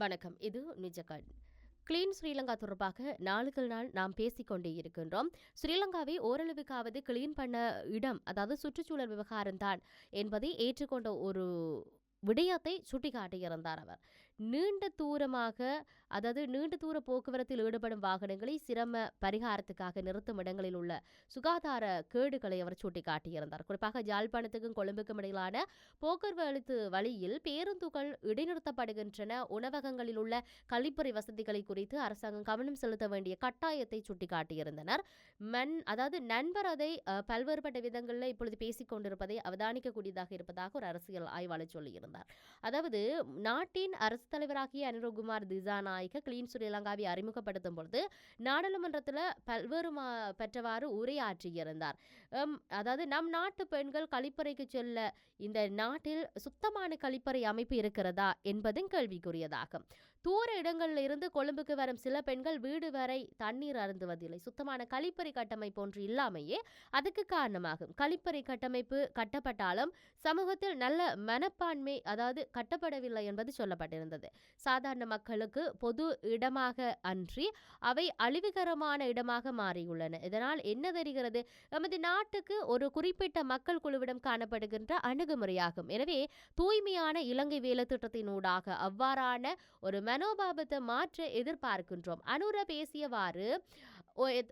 வணக்கம். இது நிஜகண். கிளீன் ஸ்ரீலங்கா தொடர்பாக நாளுக்கு நாள் நாம் பேசிக்கொண்டே இருக்கின்றோம். ஸ்ரீலங்காவை ஓரளவுக்காவது கிளீன் பண்ண இடம், அதாவது சுற்றுச்சூழல் விவகாரம்தான் என்பதை ஏற்றுக்கொண்ட ஒரு விடயத்தை சுட்டிக்காட்டியிருந்தார் அவர். நீண்ட தூரமாக, அதாவது நீண்ட தூர போக்குவரத்தில் ஈடுபடும் வாகனங்களை சிரம பரிகாரத்துக்காக நிறுத்தும் இடங்களில் உள்ள சுகாதார கேடுகளை அவர் சுட்டிக்காட்டியிருந்தார். குறிப்பாக யாழ்ப்பாணத்துக்கும் கொழும்புக்கும் இடையிலான போக்குவரத்து வழியில் பேருந்துகள் இடைநிறுத்தப்படுகின்றன, உணவகங்களில் உள்ள கழிப்பறை வசதிகளை குறித்து அரசாங்கம் கவனம் செலுத்த வேண்டிய கட்டாயத்தை சுட்டிக்காட்டியிருந்தனர். அதாவது நண்பர் அதை பல்வேறுபட்ட விதங்களில் இப்பொழுது பேசிக் கொண்டிருப்பதை அவதானிக்கக்கூடியதாக இருப்பதாக ஒரு அரசியல் ஆய்வாளர் சொல்லியிருந்தார். அதாவது நாட்டின் அரசு தலைவராகிய அனுரகுமார் திசாநாயக்க கிளீன் ஸ்ரீலங்காவை அறிமுகப்படுத்தும் பொழுது நாடாளுமன்றத்தில் பல்வேறு பெற்றவாறு உரையாற்றியிருந்தார். அதாவது நம் நாட்டு பெண்கள் கழிப்பறைக்கு செல்ல இந்த நாட்டில் சுத்தமான கழிப்பறை அமைப்பு இருக்கிறதா என்பதும் கேள்விக்குரியதாகும். தூர இடங்களில் இருந்து கொழும்புக்கு வரும் சில பெண்கள் வீடு வரை தண்ணீர் அருந்துவதில்லை. சுத்தமான கழிப்பறை கட்டமைப்பு ஒன்று இல்லாமையே அதுக்கு காரணமாகும். கழிப்பறை கட்டமைப்பு கட்டப்பட்டாலும் சமூகத்தில் நல்ல மனப்பான்மை, அதாவது கட்டப்படவில்லை என்பது சொல்லப்பட்டிருந்தது. சாதாரண மக்களுக்கு பொது இடமாக அன்றி அவை அழிவுகரமான இடமாக மாறியுள்ளன. இதனால் என்ன தெரிகிறது? நமது நாட்டுக்கு ஒரு குறிப்பிட்ட மக்கள் குழுவிடம் காணப்படுகின்ற அணுகுமுறையாகும். எனவே தூய்மையான இலங்கை வேலை திட்டத்தினூடாக அவ்வாறான ஒரு மனோபாவத்தை மாற்ற எதிர்பார்க்கின்றோம். அனுர பேசியவாறு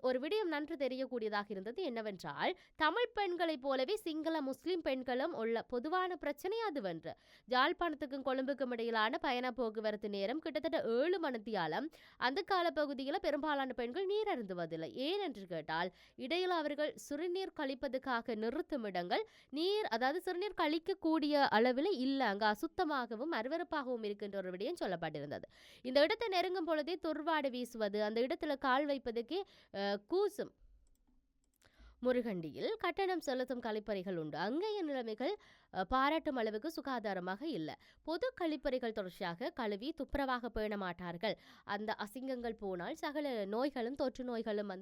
ஒரு விடயம் நன்று தெரியக்கூடியதாக இருந்தது. என்னவென்றால், தமிழ் பெண்களைப் போலவே சிங்கள முஸ்லிம் பெண்களும் உள்ள பொதுவான பிரச்சனை அதுவென்று. யாழ்ப்பாணத்துக்கும் கொழும்புக்கும் இடையிலான பயண போக்குவரத்து நேரம் கிட்டத்தட்ட 7 மணித்தியாலம். அந்த காலப்பகுதியில் பெரும்பாலான பெண்கள் நீர் அருந்துவதில்லை. ஏனென்று கேட்டால், இடையில் அவர்கள் சிறுநீர் கழிப்பதற்காக நிறுத்தும் இடங்கள் அதாவது சிறுநீர் கழிக்கக்கூடிய அளவில் இல்லை, அங்கு அசுத்தமாகவும் அருவருப்பாகவும் இருக்கின்ற ஒரு விடயம் சொல்லப்பட்டிருந்தது. இந்த இடத்தை நெருங்கும் பொழுதே துர்வாடை வீசுவது, அந்த இடத்துல கால் வைப்பதற்கே கூசும். முருகண்டியில் கட்டணம் செலுத்தும் கழிப்பறைகள் உண்டு. அங்கேய நிலைமைகள் பாராட்டும் அளவுக்கு சுகாதாரமாக இல்லை. பொது கழிப்பறைகள் தொடர்ச்சியாக கழுவி துப்புரவாக பேண மாட்டார்கள். அந்த அசிங்கங்கள் போனால் சகல நோய்களும் தொற்று நோய்களும்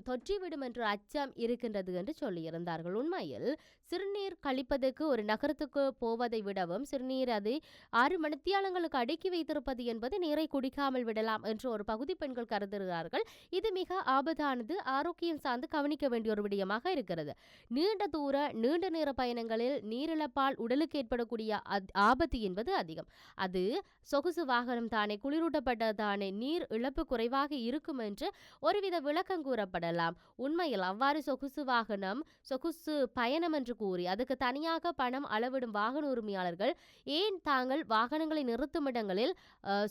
தொற்றிவிடும் என்ற அச்சம் இருக்கின்றது என்று சொல்லியிருந்தார்கள். உண்மையில் சிறுநீர் கழிப்பதற்கு ஒரு நகரத்துக்கு போவதை விடவும் சிறுநீர் அதை 6 மணித்தியாலங்களுக்கு அடுக்கி வைத்திருப்பது என்பது நீரை குடிக்காமல் விடலாம் என்று ஒரு பகுதி பெண்கள் கருதுகிறார்கள். இது மிக ஆபத்தானது, ஆரோக்கியம் சார்ந்து கவனிக்க வேண்டிய ஒரு விடயமாக இருக்கிறது. நீண்ட நேர பயணங்களில் நீரிழப்பால் உடலுக்கு ஏற்படக்கூடிய ஆபத்து என்பது அதிகம். அது சொகுசு வாகனம் தானே, குளிரூட்டப்பட்ட தானே, நீர் இழப்பு குறைவாக இருக்கும் என்று ஒருவித விளக்கம் கூறப்படலாம். உண்மையில் அவ்வாறு சொகுசு வாகனம், சொகுசு பயணம் என்று கூறி அதுக்கு தனியாக பணம் அளவிடும் வாகன உரிமையாளர்கள் ஏன் தாங்கள் வாகனங்களை நிறுத்தும் இடங்களில்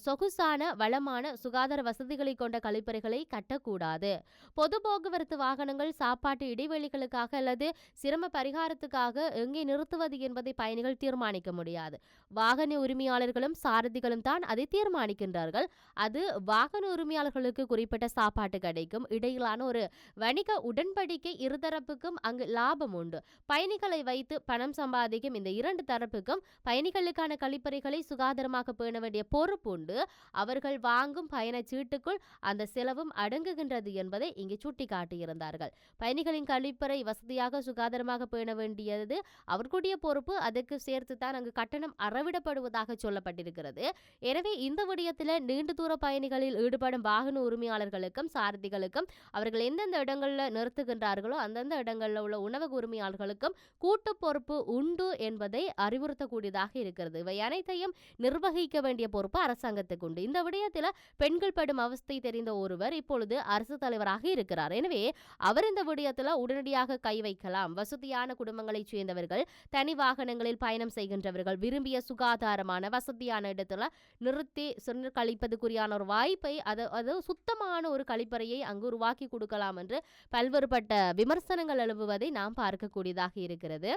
சொகுசான வளமான சுகாதார வசதிகளை கொண்ட கழிப்பறைகளை கட்டக்கூடாது? பொது போக்குவரத்து வாகனங்கள் சாப்பாட்டு இடைவெளிகளுக்காக அல்லது சிரம பரிகாரத்துக்காக எங்கே நிறுத்துவது என்பதை பயணிகள் தீர்மானிக்க முடியாது. வாகன உரிமையாளர்களும் சாரதிகளும் தான் அதை தீர்மானிக்கின்றார்கள். அது வாகன உரிமையாளர்களுக்கு குறிப்பிட்ட சாப்பாட்டு கடைக்கும் இடையிலான ஒரு வணிக உடன்படிக்கை. இருதரப்புக்கும் அங்கு லாபம் உண்டு. பயணிகளை வைத்து பணம் சம்பாதிக்கும் இந்த 2 தரப்புக்கும் பயணிகளுக்கான கழிப்பறைகளை சுகாதாரமாக பேண வேண்டிய பொறுப்பு உண்டு. அவர்கள் வாங்கும் பயணச் சீட்டுக்குள் அந்த செலவும் அடங்குகின்றது என்பதை இங்கு சுட்டிக்காட்டியிருந்தார்கள். பயணிகளின் கழிப்பறை வசதியாக சுகாதாரமாக பேண வேண்டியது அவர்களுடைய பொறுப்பு. அதற்கு சேர்த்துத்தான் அங்கு கட்டணம் அறவிடப்படுவதாக சொல்லப்பட்டிருக்கிறது. எனவே இந்த விடயத்தில் நீண்ட தூர பயணிகளில் ஈடுபடும் வாகன உரிமையாளர்களுக்கும் சாரதிகளுக்கும் அவர்கள் எந்தெந்த இடங்களில் நிறுத்துகின்றார்களோ அந்தந்த இடங்களில் உள்ள உணவக உரிமையாளர்களுக்கும் கூட்டு பொறுப்பு உண்டு என்பதை அறிவுறுத்தக்கூடியதாக இருக்கிறது. இவை அனைத்தையும் நிர்வகிக்க வேண்டிய பொறுப்பு அரசாங்கத்துக்கு உண்டு. இந்த விடயத்தில் பெண்கள் படும் அவஸ்தை தெரிந்த ஒருவர் இப்பொழுது அரசு தலைவராக இருக்கிறார். எனவே அவர் இந்த விடயத்தில் உடனடியாக கை வைக்கலாம். வசதியான குடும்பங்களைச் சேர்ந்தவர்கள், தனி வாகனங்களில் பயணம் செய்கின்றவர்கள் விரும்பிய சுகாதாரமான வசதியான இடத்துல நிறுத்தி சிறுநீர் கழிப்பதுக்குரியான ஒரு வாய்ப்பை, அது சுத்தமான ஒரு கழிப்பறையை அங்கு உருவாக்கி கொடுக்கலாம் என்று பல்வேறுபட்ட விமர்சனங்கள் எழுவுவதை நாம் பார்க்கக்கூடியதாக இருக்கிறது.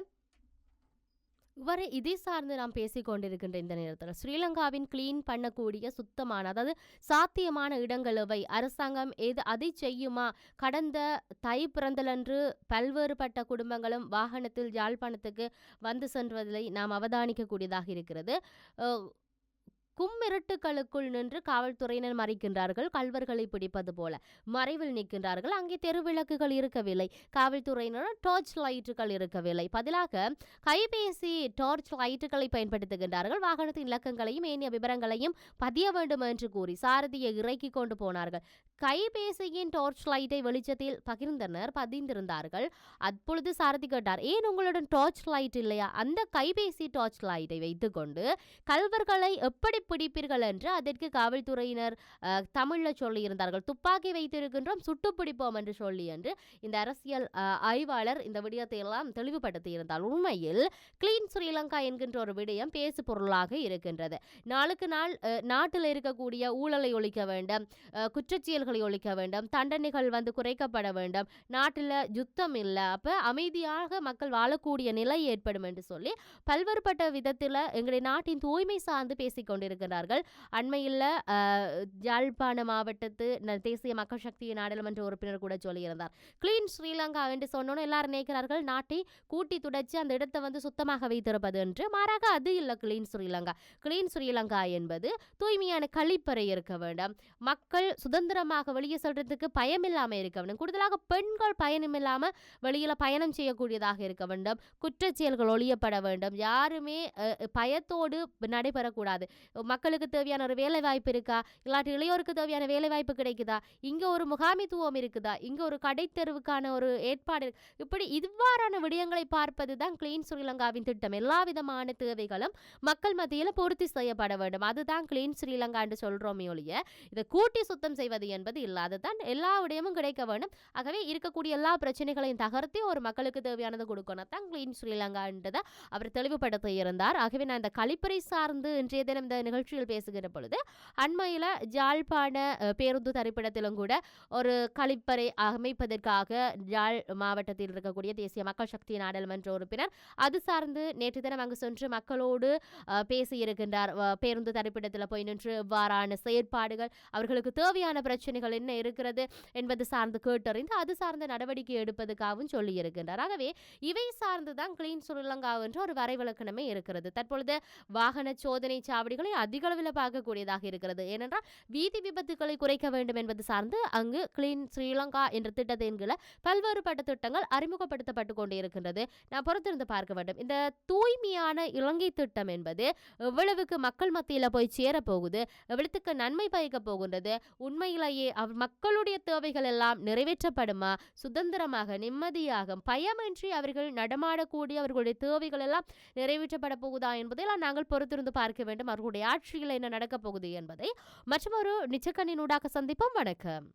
இவ்வாறு இதை சார்ந்து நாம் பேசிக்கொண்டிருக்கின்ற இந்த நேரத்தில் ஸ்ரீலங்காவின் கிளீன் பண்ணக்கூடிய சுத்தமான, அதாவது சாத்தியமான இடங்கள் இவை. அரசாங்கம் அதை செய்யுமா? கடந்த தை பிறந்தலன்று பல்வேறுபட்ட குடும்பங்களும் வாகனத்தில் யாழ்ப்பாணத்துக்கு வந்து சென்றதை நாம் அவதானிக்கக்கூடியதாக இருக்கிறது. கும்மிருட்டுகளுக்குள் நின்று காவல்துறையினர் மறைக்கின்றார்கள், கள்வர்களை பிடிப்பது போல மறைவில் நிற்கின்றார்கள். அங்கே தெருவிளக்குகள் இருக்கவில்லை, காவல்துறையினர் டார்ச் லைட்டுகள் இருக்கவில்லை, பதிலாக கைபேசி டார்ச் லைட்டுகளை பயன்படுத்துகின்றார்கள். வாகனத்தின் இலக்கங்களையும் ஏனைய விவரங்களையும் பதிய வேண்டும் என்று கூறி சாரதியை இறக்கி கொண்டு போனார்கள். கைபேசியின் டார்ச் லைட்டை வெளிச்சத்தில் பகிர்ந்தனர், பதிந்திருந்தார்கள். அப்பொழுது சாரதி கேட்டார், ஏன் உங்களுடன் டார்ச் லைட் இல்லையா? அந்த கைபேசி டார்ச் லைட்டை வைத்துக்கொண்டு கள்வர்களை எப்படி பிடிப்பீர்கள் என்று அதற்கு காவல்துறையினர் தமிழ்ல சொல்லியிருந்தார்கள். துப்பாக்கி வைத்திருக்கின்றோம், சுட்டு பிடிப்போம் என்று சொல்லி என்று இந்த அரசியல் ஆய்வாளர் இந்த விடயத்தை எல்லாம் தெளிவுபடுத்தி இருந்தார். உண்மையில் கிளீன் ஸ்ரீலங்கா என்கின்ற ஒரு விடயம் பேசு பொருளாக இருக்கின்றது. நாளுக்கு நாள் நாட்டில் இருக்கக்கூடிய ஊழலை ஒழிக்க வேண்டும், குற்றச்செயல்களை ஒழிக்க வேண்டும், தண்டனைகள் குறைக்கப்பட வேண்டும், நாட்டில் யுத்தம் இல்லை, அப்ப அமைதியாக மக்கள் வாழக்கூடிய நிலை ஏற்படும் என்று சொல்லி பல்வேறுபட்ட விதத்தில் எங்களுடைய நாட்டின் தூய்மை சார்ந்து பேசிக் கொண்டிருக்கிறார்கள். அண்மையில் யாழ்ப்பாண மாவட்டத்து தேசிய மக்கள் சக்தி நாடாளுமன்ற உறுப்பினர் கூட சொல்லியிருந்தார், கிளீன் ஸ்ரீலங்கா என்று சொன்னோன்னு எல்லாரும் நினைக்கிறார்கள் நாட்டை கூட்டி துடைச்சு அந்த இடத்தை சுத்தமாக வைத்திருப்பது என்று. மாறாக அது இல்லை கிளீன் ஸ்ரீலங்கா. கிளீன் ஸ்ரீலங்கா என்பது தூய்மையான கழிப்பறை இருக்க வேண்டும், மக்கள் சுதந்திரமாக வெளியே செல்றதுக்கு பயம் இல்லாமல் இருக்க வேண்டும், கூடுதலாக பெண்கள் பயணம் இல்லாமல் வெளியில பயணம் செய்யக்கூடியதாக இருக்க வேண்டும், குற்றச்செயல்கள் ஒழியப்பட வேண்டும், யாருமே பயத்தோடு நடைபெறக்கூடாது. மக்களுக்கு தேவையான ஒரு வேலை வாய்ப்பு இருக்கா, இல்லாட்டி இளையோருக்கு தேவையான வேலை வாய்ப்பு கிடைக்குதா, இங்க ஒரு முகாமித்துவம் இருக்குதா, இங்க ஒரு கடைத்தெருவுக்கான ஒரு ஏற்பாடு, இப்படி இவ்வாறான விடயங்களை பார்ப்பது தான் கிளீன் ஸ்ரீலங்காவின் திட்டம். எல்லா விதமான தேவைகளும் மக்கள் மத்தியில் பூர்த்தி செய்யப்பட வேண்டும், அதுதான் கிளீன் ஸ்ரீலங்கா என்று சொல்றோமே ஒழிய இதை கூட்டி சுத்தம் செய்வது என்பது இல்லாததான். எல்லா விடயமும் கிடைக்க வேண்டும். ஆகவே இருக்கக்கூடிய எல்லா பிரச்சனைகளையும் தகர்த்தி ஒரு மக்களுக்கு தேவையானது கொடுக்கணும் தான் கிளீன் ஸ்ரீலங்கா என்றதை அவர் தெளிவுபடுத்த இருந்தார். ஆகவே நான் இந்த கழிப்பறை சார்ந்து இன்றைய தினம் இந்த நிகழ்ச்சியில் பேசுகிற பொழுது அண்மையில் யாழ்ப்பாண பேருந்து தரிப்பிடத்திலும் கூட ஒரு கழிப்பறை அமைப்பதற்காக யாழ் மாவட்டத்தில் இருக்கக்கூடிய தேசிய மக்கள் சக்தி நாடாளுமன்ற உறுப்பினர் அது சார்ந்து நேற்று தினம் அங்கு சென்று மக்களோடு பேசியிருக்கின்றார். பேருந்து தரிப்பிடத்தில் போய் நின்று இவ்வாறான செயற்பாடுகள், அவர்களுக்கு தேவையான பிரச்சனைகள் என்ன இருக்கிறது என்பது சார்ந்து கேட்டறிந்து அது சார்ந்த நடவடிக்கை எடுப்பதற்காகவும் சொல்லி இருக்கின்றார். ஆகவே இவை சார்ந்துதான் கிளீன் ஸ்ரீலங்கா என்ற ஒரு வரைவிலக்கணமே இருக்கிறது. தற்பொழுது வாகன சோதனை சாவடிகளை அதிக அளவில் பார்க்கக்கூடியதாக இருக்கிறது. ஏனென்றால் வீதி விபத்துக்களை குறைக்க வேண்டும் என்பது சார்ந்து அங்கு கிளீன் ஸ்ரீலங்கா என்ற திட்டத்தின் கீழ் பல்வேறுபட்ட திட்டங்கள் அறிமுகப்படுத்தப்பட்டு கொண்டே இருக்கின்றது. நான் பொறுத்திருந்து பார்க்க வேண்டும். இந்த தூய்மையான இலங்கை திட்டம் என்பது எவ்வளவுக்கு மக்கள் மத்தியில் போய் சேரப்போகுது, எவ்வளவுக்கு நன்மை பயக்க போகின்றது, உண்மையிலேயே மக்களுடைய தேவைகள் எல்லாம் நிறைவேற்றப்படுமா, சுதந்திரமாக நிம்மதியாக பயமின்றி அவர்கள் நடமாடக்கூடிய அவர்களுடைய தேவைகள் எல்லாம் நிறைவேற்றப்பட போகுதா என்பதை நாங்கள் பொறுத்திருந்து பார்க்க வேண்டும். அவர்களுடைய ஆட்சியில் என்ன நடக்கப் போகுது என்பதை மற்றொரு நிச்சக்கண்ணினூடாக சந்திப்போம். வணக்கம்.